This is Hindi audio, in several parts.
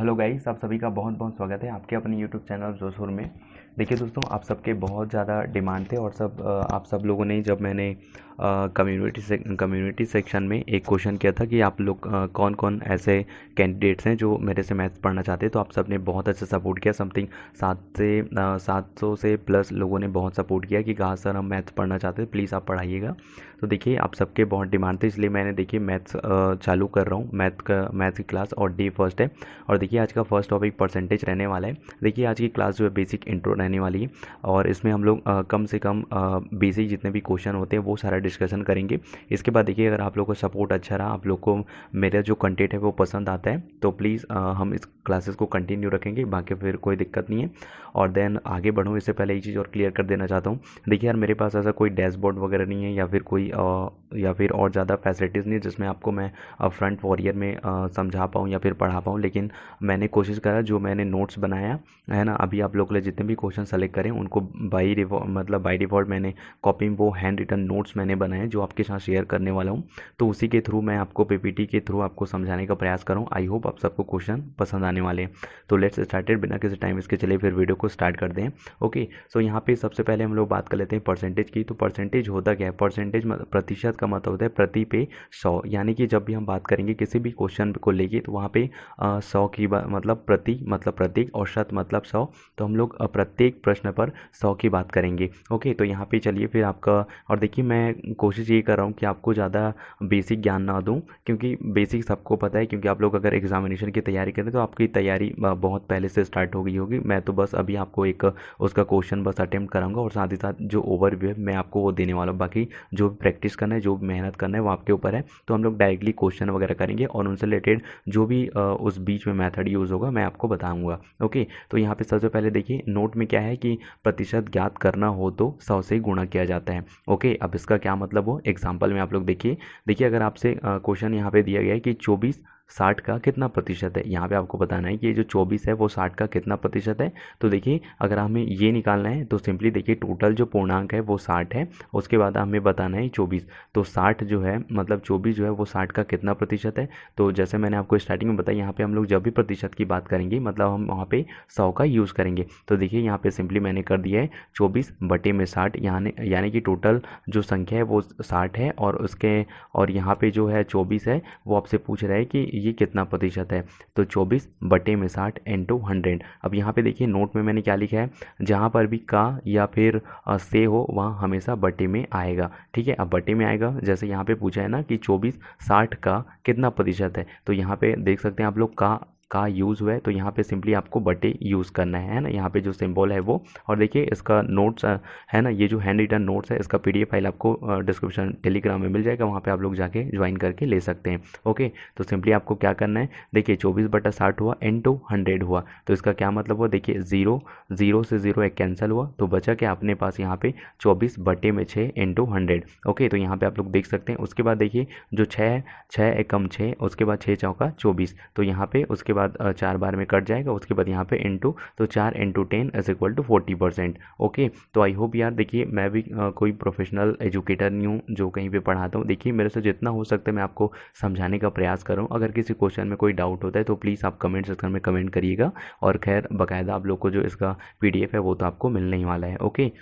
हेलो गाइस, आप सभी का बहुत बहुत स्वागत है आपके अपने यूट्यूब चैनल जोशोर में। देखिए दोस्तों, आप सबके बहुत ज़्यादा डिमांड थे और आप सब लोगों ने, जब मैंने कम्युनिटी सेक्शन में एक क्वेश्चन किया था कि आप लोग कौन कौन ऐसे कैंडिडेट्स हैं जो मेरे से मैथ्स पढ़ना चाहते हैं, तो आप सब ने बहुत अच्छा सपोर्ट किया। समथिंग 700 से प्लस लोगों ने बहुत सपोर्ट किया कि कहाँ सर हम मैथ्स पढ़ना चाहते हैं, प्लीज़ आप पढ़ाइएगा। तो देखिए, आप सबके बहुत डिमांड थे, इसलिए मैंने देखिए मैथ्स चालू कर रहा हूँ। मैथ्स की क्लास और डे फर्स्ट है। और देखिए, आज का फर्स्ट टॉपिक परसेंटेज रहने वाला है। देखिए, आज की क्लास जो है बेसिक इंट्रो रहने वाली है और इसमें हम लोग कम से कम बेसिक जितने भी क्वेश्चन होते हैं वो सारा डिस्कशन करेंगे। इसके बाद देखिए, अगर आप लोग को सपोर्ट अच्छा रहा, आप लोग को मेरा जो कंटेंट है वो पसंद आता है, तो प्लीज़ हम इस क्लासेस को कंटिन्यू रखेंगे, बाकी फिर कोई दिक्कत नहीं है। और देन आगे बढ़ूँ इससे पहले एक चीज़ और क्लियर कर देना चाहता हूँ। देखिए यार, मेरे पास ऐसा कोई डैशबोर्ड वगैरह नहीं है या फिर और ज़्यादा फैसिलिटीज़ नहीं है जिसमें आपको मैं फ्रंट वॉरियर में समझा पाऊँ या फिर पढ़ा पाऊँ। लेकिन मैंने कोशिश करा, जो मैंने नोट्स बनाया है ना, अभी आप लोग के लिए जितने भी क्वेश्चन सेलेक्ट करें उनको बाई डिफ़ॉल्ट मैंने कॉपी में वो हैंड रिटन नोट्स मैंने बनाए जो आपके साथ शेयर करने वाला हूँ। तो उसी के थ्रू मैं आपको पीपीटी के थ्रू आपको समझाने का प्रयास करूँ। आई होप आप सबको क्वेश्चन पसंद आने वाले हैं। तो लेट्स स्टार्टेड, बिना किसी टाइम इसके चलिए फिर वीडियो को स्टार्ट कर दें। ओके, सो यहाँ पे सबसे पहले हम लोग बात कर लेते हैं परसेंटेज की। तो परसेंटेज होता क्या है? परसेंटेज प्रतिशत का मतलब होता है प्रति पे 100। यानी कि जब भी हम बात करेंगे किसी भी क्वेश्चन को लेके, तो वहाँ पे 100 की मतलब प्रति मतलब प्रत्येक और शत मतलब 100। तो हम लोग प्रत्येक प्रश्न पर 100 की बात करेंगे। ओके, तो यहाँ पे चलिए फिर आपका, और देखिए मैं कोशिश ये कर रहा हूँ कि आपको ज़्यादा बेसिक ज्ञान ना दूँ, क्योंकि बेसिक सबको पता है, क्योंकि आप लोग अगर एग्जामिनेशन की तैयारी करें तो आपकी तैयारी बहुत पहले से स्टार्ट हो गई होगी। मैं तो बस अभी आपको एक उसका क्वेश्चन बस अटेम्प्ट कराऊंगा और साथ ही साथ जो ओवरव्यू है मैं आपको वो देने वाला हूँ। बाकी जो भी प्रैक्टिस करना है, जो भी मेहनत करना है, वो आपके ऊपर है। तो हम लोग डायरेक्टली क्वेश्चन वगैरह करेंगे और उनसे रिलेटेड जो भी उस बीच में मेथड यूज़ होगा मैं आपको बताऊंगा। ओके, तो यहाँ पे सबसे पहले देखिए नोट में क्या है कि प्रतिशत ज्ञात करना हो तो 100 से गुणा किया जाता है। ओके, अब इसका क्या मतलब हो, एग्जाम्पल में आप लोग देखिए। देखिए, अगर आपसे क्वेश्चन यहाँ पे दिया गया है कि 24 60 का कितना प्रतिशत है, यहाँ पे आपको बताना है कि ये जो 24 है वो 60 का कितना प्रतिशत है। तो देखिए, अगर हमें ये निकालना है तो सिंपली देखिए, टोटल जो पूर्णांक है वो 60 है, उसके बाद हमें बताना है 24। तो 60 जो है मतलब 24 जो है वो 60 का कितना प्रतिशत है। तो जैसे मैंने आपको स्टार्टिंग में बताया, यहाँ पे हम लोग जब भी प्रतिशत की बात करेंगे मतलब हम वहाँ पे 100 का यूज़ करेंगे। तो देखिए, यहाँ पे सिंपली मैंने कर दिया है 24 बटे में 60, यानी कि टोटल जो संख्या है वो 60 है और यहाँ पे जो है 24 है, वो आपसे पूछ रहा है कि ये कितना प्रतिशत है। तो 24 बटे में 60 इंटू 100। अब यहाँ पे देखिए नोट में मैंने क्या लिखा है, जहाँ पर भी का या फिर से हो वहाँ हमेशा बटे में आएगा। ठीक है, अब बटे में आएगा, जैसे यहाँ पे पूछा है ना कि 24 60 का कितना प्रतिशत है, तो यहाँ पे देख सकते हैं आप लोग का यूज़ हुआ है, तो यहाँ पे सिंपली आपको बटे यूज़ करना है ना, यहाँ पे जो सिंबल है वो। और देखिए, इसका नोट्स है ना, ये जो हैंड रिटन नोट्स है, इसका पीडीएफ फाइल आपको डिस्क्रिप्शन टेलीग्राम में मिल जाएगा, वहाँ पे आप लोग जाके ज्वाइन करके ले सकते हैं। ओके, तो सिंपली आपको क्या करना है, देखिए 24/60 हुआ इंटू 100 हुआ, तो इसका क्या मतलब हुआ, देखिए जीरो जीरो से जीरो एक कैंसिल हुआ, तो बचा क्या अपने पास यहाँ पे 24 बटे में 6 इंटू 100। ओके, तो यहाँ पे आप लोग देख सकते हैं। उसके बाद देखिए जो 6 6 एकम 6, उसके बाद 6 चौका 24, तो यहाँ पे उसके बाद 4 बार में कट जाएगा, उसके बाद यहाँ पे इंटू, तो 4 into 10 is equal to 40%। Okay, तो आई होप यार, देखिए मैं भी कोई प्रोफेशनल एजुकेटर नहीं हूँ जो कहीं पे पढ़ाता हूँ। देखिए, मेरे से जितना हो सकता है मैं आपको समझाने का प्रयास कर रहा हूँ। अगर किसी क्वेश्चन में कोई डाउट होता है तो प्लीज़ आप कमेंट सेक्शन में कमेंट करिएगा। और खैर, बाकायदा आप लोग को जो इसका पीडीएफ है वो तो आपको मिलने ही वाला है। ओके,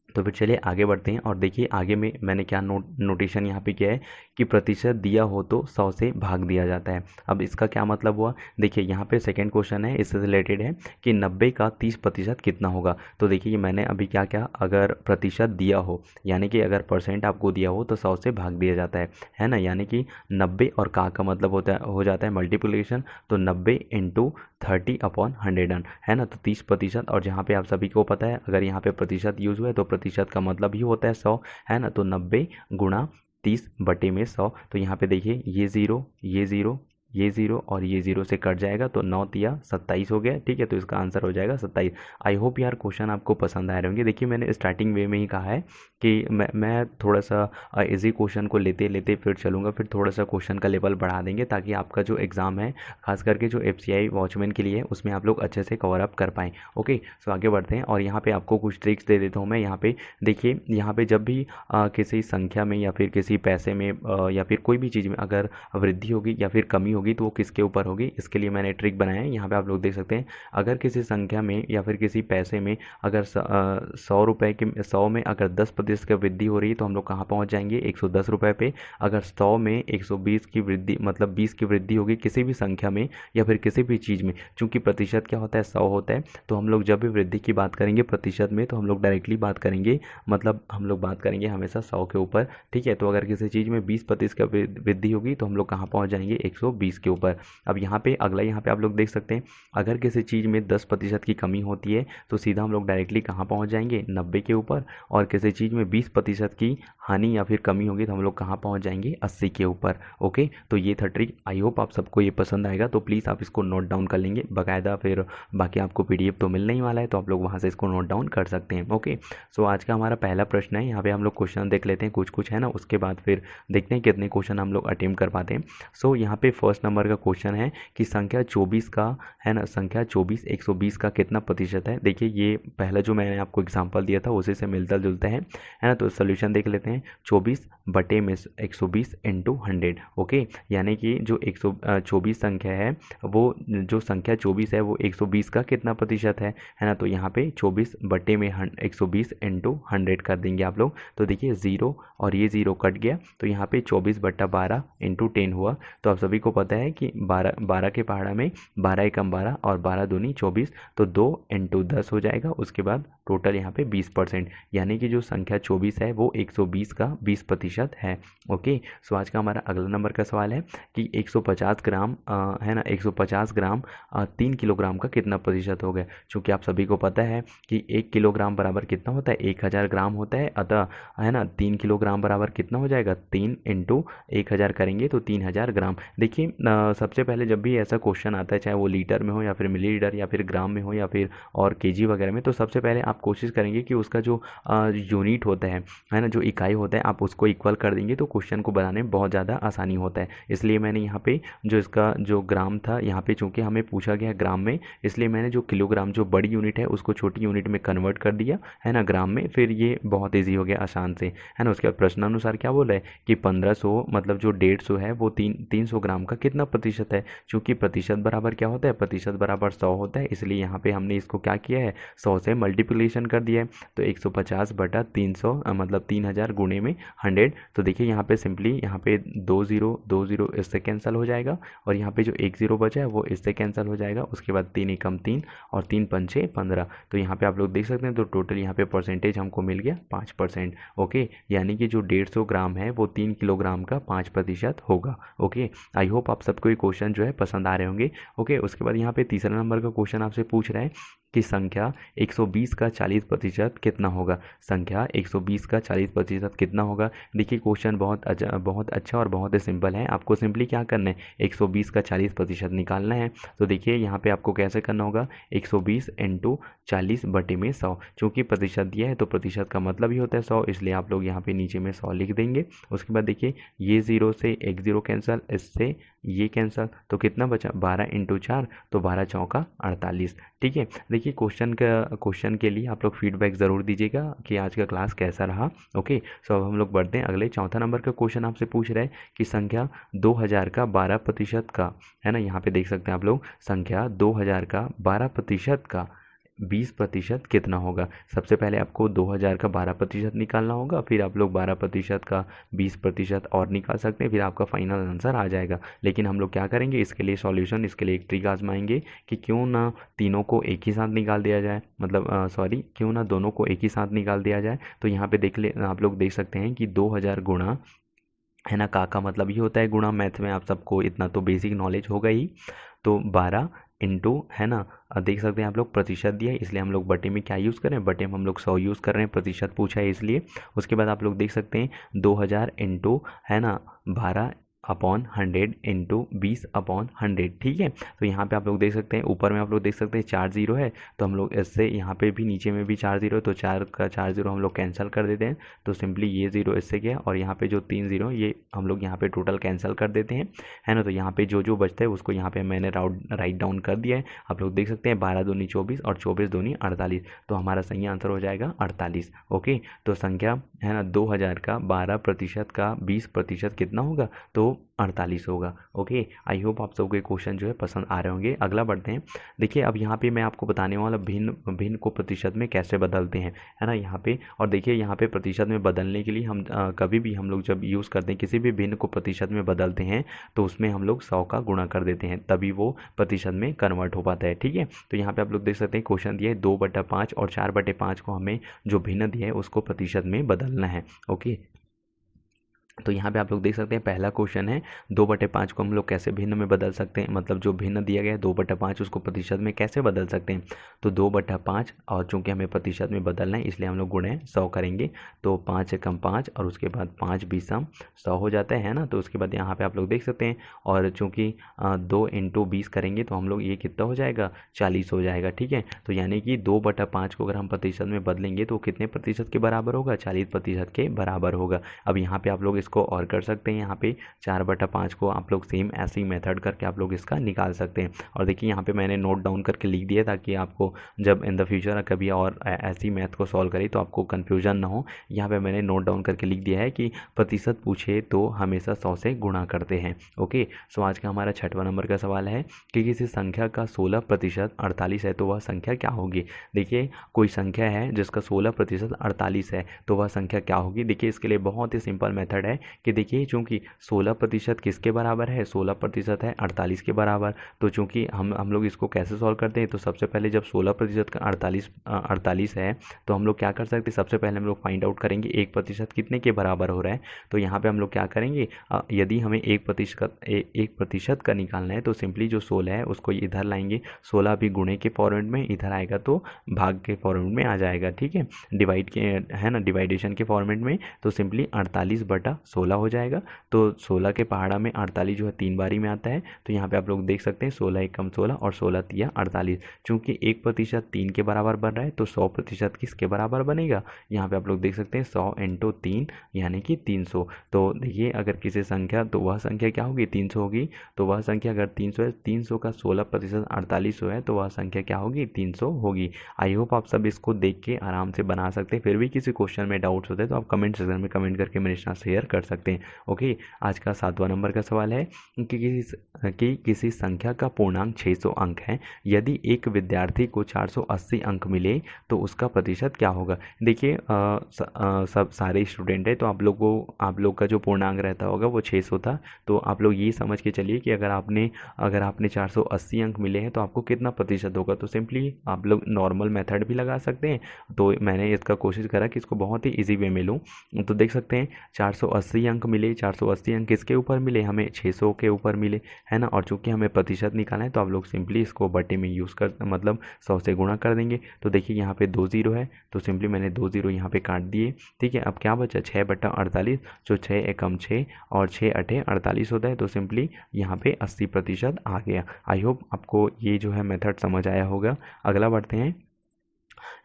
तो फिर चलिए आगे बढ़ते हैं। और देखिए, आगे में मैंने क्या नोटेशन यहाँ पे किया है कि प्रतिशत दिया हो तो 100 से भाग दिया जाता है। अब इसका क्या मतलब हुआ, देखिए यहाँ पे सेकंड क्वेश्चन है, इससे रिलेटेड है कि 90 का 30% कितना होगा। तो देखिए, ये मैंने अभी क्या क्या, अगर प्रतिशत दिया हो यानी कि अगर परसेंट आपको दिया हो तो 100 से भाग दिया जाता है ना, यानी कि 90 और का मतलब होता है, हो जाता है मल्टीप्लिकेशन। तो 90 इंटू 30/100 है ना, तो 30%। और जहाँ पे आप सभी को पता है, अगर यहाँ पे प्रतिशत यूज हुआ है तो प्रतिशत का मतलब ही होता है 100, है ना। तो 90 गुणा 30 बटे में 100। तो यहाँ पे देखिए, ये ज़ीरो ये ज़ीरो ये ज़ीरो और ये ज़ीरो से कट जाएगा, तो 9 तिया 27 हो गया। ठीक है, तो इसका आंसर हो जाएगा 27। आई होप यार क्वेश्चन आपको पसंद आ रहे होंगे। देखिए, मैंने स्टार्टिंग वे में ही कहा है कि मैं थोड़ा सा इजी क्वेश्चन को लेते लेते फिर चलूँगा, फिर थोड़ा सा क्वेश्चन का लेवल बढ़ा देंगे, ताकि आपका जो एग्ज़ाम है, खास करके जो एफसीआई वॉचमैन के लिए है, उसमें आप लोग अच्छे से कवर अप कर पाएँ। ओके, सो आगे बढ़ते हैं और यहाँ पे आपको कुछ ट्रिक्स दे देता हूँ मैं। यहाँ पे देखिए, यहाँ पे जब भी किसी संख्या में या फिर किसी पैसे में या फिर कोई भी चीज़ में अगर वृद्धि होगी या फिर कमी होगी, होगी तो वो किसके ऊपर होगी, इसके लिए मैंने ट्रिक बनाया है। यहाँ पे आप लोग देख सकते हैं, अगर किसी संख्या में या फिर किसी पैसे में अगर 100 रुपये के 100 में अगर 10% की वृद्धि हो रही है तो हम लोग कहाँ पहुँच जाएंगे, 110 रुपये पे। अगर 100 में 120 की वृद्धि मतलब 20 की वृद्धि होगी किसी भी संख्या में या फिर किसी भी चीज़ में, चूंकि प्रतिशत क्या होता है, 100 होता है, तो हम लोग जब भी वृद्धि की बात करेंगे प्रतिशत में तो हम लोग डायरेक्टली बात करेंगे, मतलब हम लोग बात करेंगे हमेशा 100 के ऊपर, ठीक है। तो अगर किसी चीज़ में 20% का वृद्धि होगी तो हम लोग कहाँ पहुँच जाएंगे, 120 के ऊपर। अब यहाँ पे अगला, यहाँ पे आप लोग देख सकते हैं, अगर किसी चीज़ में 10% की कमी होती है तो सीधा हम लोग डायरेक्टली कहाँ पहुँच जाएंगे, 90 के ऊपर। और किसी चीज़ में 20% की हानि या फिर कमी होगी तो हम लोग कहाँ पहुँच जाएंगे, 80 के ऊपर। ओके, तो ये था ट्रिक। आई होप आप सबको ये पसंद आएगा, तो प्लीज़ आप इसको नोट डाउन कर लेंगे बाकायदा, फिर बाकी आपको पीडीएफ तो मिलने ही वाला है, तो आप लोग वहाँ से इसको नोट डाउन कर सकते हैं। ओके, सो आज का हमारा पहला प्रश्न है, यहाँ पे हम लोग क्वेश्चन देख लेते हैं कुछ कुछ, है ना, उसके बाद फिर देखते हैं कितने क्वेश्चन हम लोग अटेम्प्ट कर पाते हैं। सो यहाँ पे फर्स्ट नंबर का क्वेश्चन है कि संख्या 24 का, है ना, संख्या 24 120 का कितना प्रतिशत है। देखिए ये पहला जो मैंने आपको एग्जाम्पल दिया था उसी से मिलता जुलता है ना। तो सोल्यूशन देख लेते हैं, 24 बटे में 120 इंटू 100। ओके, यानी कि जो 124 संख्या है, वो जो संख्या 24 है वो 120 का कितना प्रतिशत है ना। तो यहाँ पे 24 बटे में 120 इंटू 100 कर देंगे आप लोग। तो देखिए 0 और ये 0 कट गया, तो यहाँ पे 24/12 इंटू 10 हुआ। तो आप सभी को पता है कि 12 के पहाड़ा में 12 एकम 12 और 12 दूनी 24, तो 2 इंटू 10 हो जाएगा। उसके बाद टोटल यहाँ पे 20%, यानी कि जो संख्या 24 है वो 120 का 20% है। ओके, सो आज का हमारा अगला नंबर का सवाल है कि 150 ग्राम है ना, 150 ग्राम 3 किलोग्राम का कितना प्रतिशत होगा। चूँकि आप सभी को पता है कि 1 किलोग्राम बराबर कितना होता है, 1000 ग्राम होता है, अतः है ना 3 किलोग्राम बराबर कितना हो जाएगा, 3 इंटू 1000 करेंगे तो 3000 ग्राम। देखिए सबसे पहले जब भी ऐसा क्वेश्चन आता है, चाहे वो लीटर में हो या फिर मिलीलीटर या फिर ग्राम में हो या फिर और केजी वगैरह में, तो सबसे पहले आप कोशिश करेंगे कि उसका जो यूनिट होता है ना, जो इकाई होता है, आप उसको इक्वल कर देंगे तो क्वेश्चन को बनाने में बहुत ज़्यादा आसानी होता है। इसलिए मैंने यहाँ पे जो इसका जो ग्राम था, यहाँ पे चूँकि हमें पूछा गया ग्राम में, इसलिए मैंने जो किलोग्राम जो बड़ी यूनिट है उसको छोटी यूनिट में कन्वर्ट कर दिया, है ना, ग्राम में। फिर ये बहुत ईजी हो गया आसान से, है ना। उसके बाद प्रश्नानुसार क्या बोल रहा है कि 1500 मतलब जो 150 है वो 300 ग्राम का कितना प्रतिशत है। चूँकि प्रतिशत बराबर क्या होता है, प्रतिशत बराबर 100 होता है, इसलिए यहाँ पे हमने इसको क्या किया है, 100 से मल्टीप्लिकेशन कर दिया है। तो 150/300 मतलब 3000 गुणे में 100। तो देखिए यहाँ पे सिंपली यहाँ पे 2 0 इससे कैंसिल हो जाएगा, और यहाँ पे जो 1 0 बचा है वो इससे कैंसिल हो जाएगा। उसके बाद 3 एकम 3 और 3 पंचे 15। तो यहाँ पे आप लोग देख सकते हैं, तो टोटल यहाँ पे परसेंटेज हमको मिल गया 5%। ओके, यानी कि जो 150 ग्राम है वो 3 किलोग्राम का 5% होगा। ओके, आई होप आप सबको ये क्वेश्चन जो है पसंद आ रहे होंगे। ओके, उसके बाद यहाँ पे तीसरा नंबर का क्वेश्चन आपसे पूछ रहा है कि संख्या 120 का 40% कितना होगा। संख्या 120 का 40% कितना होगा। देखिए क्वेश्चन बहुत अच्छा और बहुत ही सिंपल है। आपको सिंपली क्या करना है, 120 का 40% निकालना है। तो देखिए यहाँ पे आपको कैसे करना होगा, 120 इंटू 40 बटे में 100। चूँकि प्रतिशत दिया है तो प्रतिशत का मतलब ही होता है 100, इसलिए आप लोग यहाँ पे नीचे में 100 लिख देंगे। उसके बाद देखिए ये 0 से 1 0 कैंसिल, इससे ये कैंसिल, तो कितना बचा, 12 इंटू 4, तो 12 चौका 48। ठीक है, देखिए क्वेश्चन के लिए आप लोग फीडबैक ज़रूर दीजिएगा कि आज का क्लास कैसा रहा। ओके, सो अब हम लोग बढ़ते हैं अगले। चौथा नंबर का क्वेश्चन आपसे पूछ रहा है कि संख्या 2000 का 12% का, है ना, यहाँ पे देख सकते हैं आप लोग, संख्या 2000 का 12% का 20% कितना होगा। सबसे पहले आपको 2000 का 12% निकालना होगा, फिर आप लोग 12% का 20% और निकाल सकते हैं, फिर आपका फाइनल आंसर आ जाएगा। लेकिन हम लोग क्या करेंगे, इसके लिए सॉल्यूशन, इसके लिए एक ट्रिक आजमाएंगे कि क्यों ना तीनों को एक ही साथ निकाल दिया जाए, मतलब सॉरी, क्यों ना दोनों को एक ही साथ निकाल दिया जाए। तो यहाँ पे आप लोग देख सकते हैं कि 2000 गुणा, है ना, का मतलब ये होता है गुणा, मैथ में आप सबको इतना तो बेसिक नॉलेज होगा ही। तो 12 इंटू, है ना, देख सकते हैं आप लोग प्रतिशत दिया है, इसलिए हम लोग बटे में क्या यूज़ कर रहे हैं, बटे में हम लोग 100 यूज़ कर रहे हैं, प्रतिशत पूछा है इसलिए। उसके बाद आप लोग देख सकते हैं 2000 इंटू, है ना, 12/100 इंटू 20/100। ठीक है, तो यहाँ पे आप लोग देख सकते हैं, ऊपर में आप लोग देख सकते हैं 4 0 है, तो हम लोग इससे यहाँ पे भी नीचे में भी 4 0 है, तो 4 का 4 0 हम लोग कैंसिल कर देते हैं। तो सिंपली ये 0 इससे गया, और यहाँ पे जो 3 0 ये हम लोग यहाँ पे टोटल कैंसिल कर देते हैं, है ना। तो यहाँ पे जो जो बचता है उसको यहाँ पे मैंने राइट डाउन कर दिया है। आप लोग देख सकते हैं 12 दूनी 24 और 24 दूनी 48, तो हमारा सही आंसर हो जाएगा 48। ओके, तो संख्या, है ना, 2000 का 12% का 20% कितना होगा, तो 48 होगा। ओके, आई होप आप सबको ये क्वेश्चन जो है पसंद आ रहे होंगे। अगला बढ़ते हैं। देखिए अब यहाँ पे मैं आपको बताने वाला भिन्न भिन्न को प्रतिशत में कैसे बदलते हैं, है ना, यहाँ पे। और देखिए यहाँ पे प्रतिशत में बदलने के लिए हम कभी भी हम लोग जब यूज़ करते हैं किसी भी भिन्न को प्रतिशत में बदलते हैं तो उसमें हम लोग 100 का गुणा कर देते हैं, तभी वो प्रतिशत में कन्वर्ट हो पाता है। ठीक है, तो यहाँ पे आप लोग देख सकते हैं क्वेश्चन दिया है 2/5 और 4/5 को हमें जो भिन्न दिया है उसको प्रतिशत में बदलना है। ओके, तो यहाँ पे आप लोग देख सकते हैं पहला क्वेश्चन है 2/5 को हम लोग कैसे भिन्न में बदल सकते हैं, मतलब जो भिन्न दिया गया है 2/5 उसको प्रतिशत में कैसे बदल सकते हैं। तो 2/5 और चूंकि हमें प्रतिशत में बदलना है इसलिए हम लोग गुणे 100 करेंगे। तो 5 एकम 5 और उसके बाद 5 बीसम 100 हो जाता है ना। तो उसके बाद यहाँ पे आप लोग देख सकते हैं, और चूंकि 2 × 20 करेंगे तो हम लोग ये कितना हो जाएगा, 40 हो जाएगा। ठीक है, तो यानी कि 2/5 को अगर हम प्रतिशत में बदलेंगे तो कितने प्रतिशत के बराबर होगा, 40% के बराबर होगा। अब यहाँ पे आप लोग इसको और कर सकते हैं, यहाँ पे 4/5 को आप लोग सेम ऐसे ही मेथड करके आप लोग इसका निकाल सकते हैं। और देखिए यहाँ पे मैंने नोट डाउन करके लिख दिया ताकि आपको जब इन द फ्यूचर कभी और ऐसी मैथ को सॉल्व करें तो आपको कन्फ्यूजन ना हो। यहाँ पे मैंने नोट डाउन करके लिख दिया है कि प्रतिशत पूछे तो हमेशा 100 से गुणा करते हैं। ओके, सो आज का हमारा 6वां नंबर का सवाल है कि किसी संख्या का 16% 48 है तो वह संख्या क्या होगी। देखिए कोई संख्या है जिसका 16% 48 है तो वह संख्या क्या होगी। देखिए इसके लिए बहुत ही सिंपल मेथड है कि देखिए चूंकि 16% किसके बराबर है, 16% है 48 के बराबर। तो चूंकि हम लोग इसको कैसे सॉल्व करते हैं, तो सबसे पहले जब 16% का 48 है तो हम लोग क्या कर सकते हैं, सबसे पहले हम लोग फाइंड आउट करेंगे 1% कितने के बराबर हो रहा है। तो यहाँ पे हम लोग क्या करेंगे, यदि हमें 1% का निकालना है तो सिंपली जो 16 है उसको इधर लाएंगे, 16 भी गुणे के फॉर्मेट में इधर आएगा तो भाग के फॉर्मेट में आ जाएगा। ठीक है, डिवाइड के है ना, डिवाइडेशन के फॉर्मेट में, तो सिंपली 48/16 हो जाएगा। तो 16 के पहाड़ा में 48 जो है 3 बारी में आता है। तो यहाँ पे आप लोग देख सकते हैं 16 एकम 16 और 16 तिया 48। चूंकि 1% 3 के बराबर बन रहा है तो 100% किसके बराबर बनेगा, यहाँ पे आप लोग देख सकते हैं 100 × 3 यानी कि 300। तो देखिए अगर किसी संख्या, तो वह संख्या क्या होगी, 300 होगी। तो वह संख्या अगर 300 है, 300 का 16% 48 है तो वह संख्या क्या होगी, 300 होगी। आई होप आप सब इसको देख के आराम से बना सकते हैं। फिर भी किसी क्वेश्चन में डाउट्स होते हैं तो आप कमेंट सेक्शन में कमेंट करके मेरे साथ शेयर कर सकते हैं। ओके, आज का 7वां नंबर का सवाल है कि किसी संख्या का पूर्णांक 600 अंक है, यदि एक विद्यार्थी को 480 अंक मिले तो उसका प्रतिशत क्या होगा। देखिए सब सारे स्टूडेंट है तो आप लोग का जो पूर्णांक रहता होगा वो 600 था। तो आप लोग ये समझ के चलिए कि अगर आपने 480 अंक मिले हैं तो आपको कितना प्रतिशत होगा। तो सिंपली आप लोग नॉर्मल मेथड भी लगा सकते हैं। तो मैंने इसका कोशिश करा कि इसको बहुत ही ईजी वे में लूँ। तो देख सकते हैं 480 अंक मिले, 480 अंक किसके ऊपर मिले, हमें 600 के ऊपर मिले, है ना। और चूंकि हमें प्रतिशत निकालना है तो आप लोग सिंपली इसको बटे में यूज़ कर, मतलब 100 से गुणा कर देंगे। तो देखिए यहाँ पे 2 0 है तो सिंपली मैंने 2 0 यहाँ पे काट दिए। ठीक है, अब क्या बचा, 6/48, जो 6 एकम 6 और 6 अठे 48 होता है। तो सिंपली यहाँ पे 80% आ गया। आई होप आपको ये जो है मेथड समझ आया होगा। अगला बढ़ते हैं,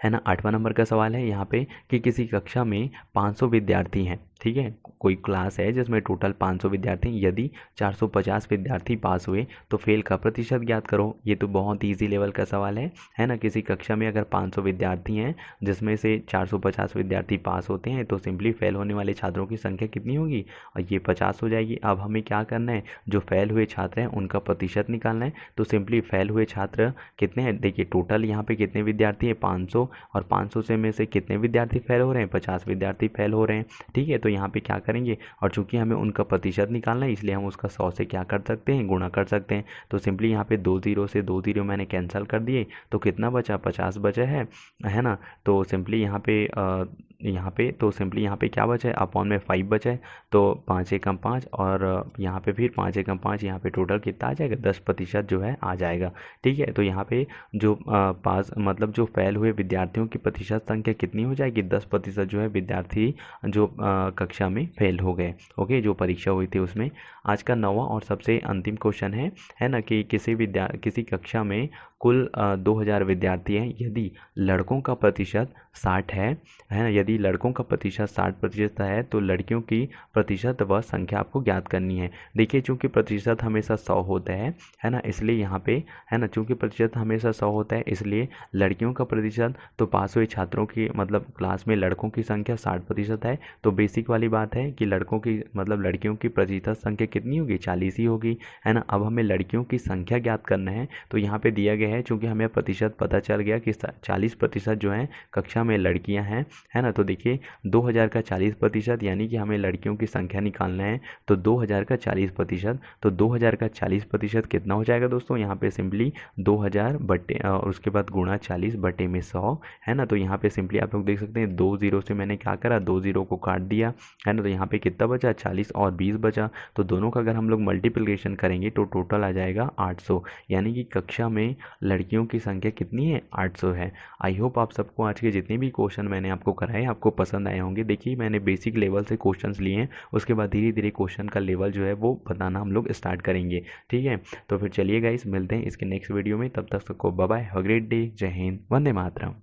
है ना। 8वां नंबर का सवाल है यहाँ पे कि किसी कक्षा में 500 विद्यार्थी हैं। ठीक है, कोई क्लास है जिसमें टोटल 500 विद्यार्थी, यदि 450 विद्यार्थी पास हुए तो फेल का प्रतिशत ज्ञात करो। ये तो बहुत ईजी लेवल का सवाल है ना। किसी कक्षा में अगर 500 विद्यार्थी हैं जिसमें से 450 विद्यार्थी पास होते हैं तो सिंपली फेल होने वाले छात्रों की संख्या कितनी होगी, और ये 50 हो जाएगी। अब हमें क्या करना है, जो फेल हुए छात्र हैं उनका प्रतिशत निकालना है। तो सिंपली फेल हुए छात्र कितने हैं, देखिए टोटल यहाँ पे कितने विद्यार्थी हैं, 500, और 500 से में से कितने विद्यार्थी फेल हो रहे हैं, 50 विद्यार्थी फेल हो रहे हैं। ठीक है, तो यहाँ पे क्या करेंगे, और चूंकि हमें उनका प्रतिशत निकालना है इसलिए हम उसका 100 से क्या कर सकते हैं, गुणा कर सकते हैं। तो सिंपली यहाँ पे 2 0 से 2 0 मैंने कैंसिल कर दिए तो कितना बचा, 50 बचा है ना। तो सिंपली यहाँ पे क्या बचा है, अपॉन में 5 बचा है। तो 5 एकम 5 और यहाँ पे फिर 5 एकम 5, यहाँ पे टोटल कितना आ जाएगा, 10% जो है आ जाएगा। ठीक है, तो यहाँ पे जो पास मतलब जो फेल हुए विद्यार्थियों की प्रतिशत संख्या कितनी हो जाएगी, 10% जो है विद्यार्थी जो कक्षा में फेल हो गए। ओके, जो परीक्षा हुई थी उसमें। आज का 9वां और सबसे अंतिम क्वेश्चन है ना, कि किसी कक्षा में कुल 2000 विद्यार्थी हैं, यदि लड़कों का प्रतिशत 60 है ना। यदि लड़कों का प्रतिशत 60% है तो लड़कियों की प्रतिशत व संख्या आपको ज्ञात करनी है। देखिए चूंकि प्रतिशत हमेशा 100 होता है ना, इसलिए यहाँ पे है ना, चूंकि प्रतिशत हमेशा 100 होता है इसलिए लड़कियों का प्रतिशत, तो पास हुए छात्रों की मतलब क्लास में लड़कों की संख्या 60% है, तो बेसिक वाली बात है कि लड़कों की मतलब लड़कियों की प्रतिशत संख्या कितनी होगी, 40 ही होगी, है ना। अब हमें लड़कियों की संख्या ज्ञात करना है, तो यहाँ पे दिया गया है, चूंकि हमें प्रतिशत पता चल गया कि 40% जो है कक्षा में लड़कियां हैं, है ना। तो देखिए 2000 का 40% यानी कि हमें लड़कियों की संख्या निकालना है, तो 2000 का 40%, तो 2000 का 40% कितना हो जाएगा दोस्तों, यहाँ पे सिंपली 2000 बटे और उसके बाद गुणा 40 बटे में 100, है ना। तो यहाँ पे सिंपली आप लोग देख सकते हैं 2 जीरो से मैंने क्या करा, 2 जीरो को काट दिया, है ना। तो यहाँ पे कितना बचा, 40 और 20 बचा, तो दोनों का अगर हम लोग मल्टीप्लिकेशन करेंगे तो टोटल आ जाएगा 800, यानी कि कक्षा में लड़कियों की संख्या कितनी है, 800 है। आई होप आप सबको आज के जितने भी क्वेश्चन मैंने आपको कराए आपको पसंद आए होंगे। देखिए मैंने बेसिक लेवल से क्वेश्चंस लिए हैं, उसके बाद धीरे धीरे क्वेश्चन का लेवल जो है वो बताना हम लोग स्टार्ट करेंगे, ठीक है। तो फिर चलिए गाइस मिलते हैं इसके नेक्स्ट वीडियो में, तब तक सबको bye bye, have a great day, Jai Hind, Vande Mataram.